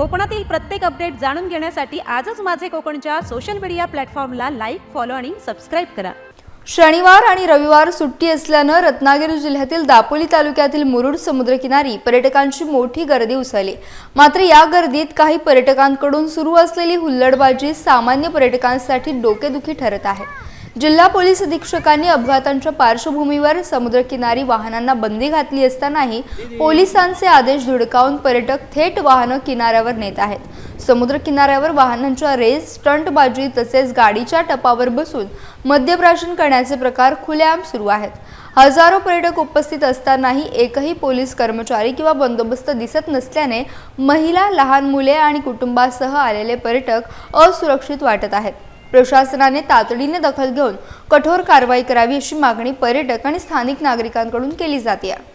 कोकणातील प्रत्येक अपडेट जाणून घेण्यासाठी आजच माझे कोकणच्या सोशल मीडिया प्लॅटफॉर्मला लाईक, फॉलो आणि सबस्क्राईब करा। शनिवार आणि रविवार सुट्टी असल्याने रत्नागिरी जिल्ह्यातील दापोली तालुक्यातील मुरुड समुद्रकिनारी पर्यटकांची मोठी गर्दी उसळली। मात्र या गर्दीत काही पर्यटकांकडून सुरू असलेली हुल्लडबाजी सामान्य पर्यटकांसाठी डोकेदुखी ठरत आहे। जिल्हा पोलीस अधीक्षकांनी अपघातांच्या पार्श्वभूमीवर समुद्रकिनारी वाहनांना बंदी घातली असतानाही पोलिसांचे आदेश धुडकावून पर्यटक थेट वाहनं किनाऱ्यावर नेत आहेत। समुद्र किनाऱ्यावर वाहनांच्या रेस, स्टंटबाजी तसेच गाडीच्या टपावर बसून मद्यप्राशन करण्याचे प्रकार खुलेआम सुरू आहेत। हजारो पर्यटक उपस्थित असतानाही एकही पोलीस कर्मचारी किंवा बंदोबस्त दिसत नसल्याने महिला, लहान मुले आणि कुटुंबासह आलेले पर्यटक असुरक्षित वाटत आहेत। प्रशासनाने तातडीने दखल घेऊन कठोर कारवाई करावी अशी मागणी पर्यटक आणि स्थानिक नागरिकांकडून केली जाते आहे।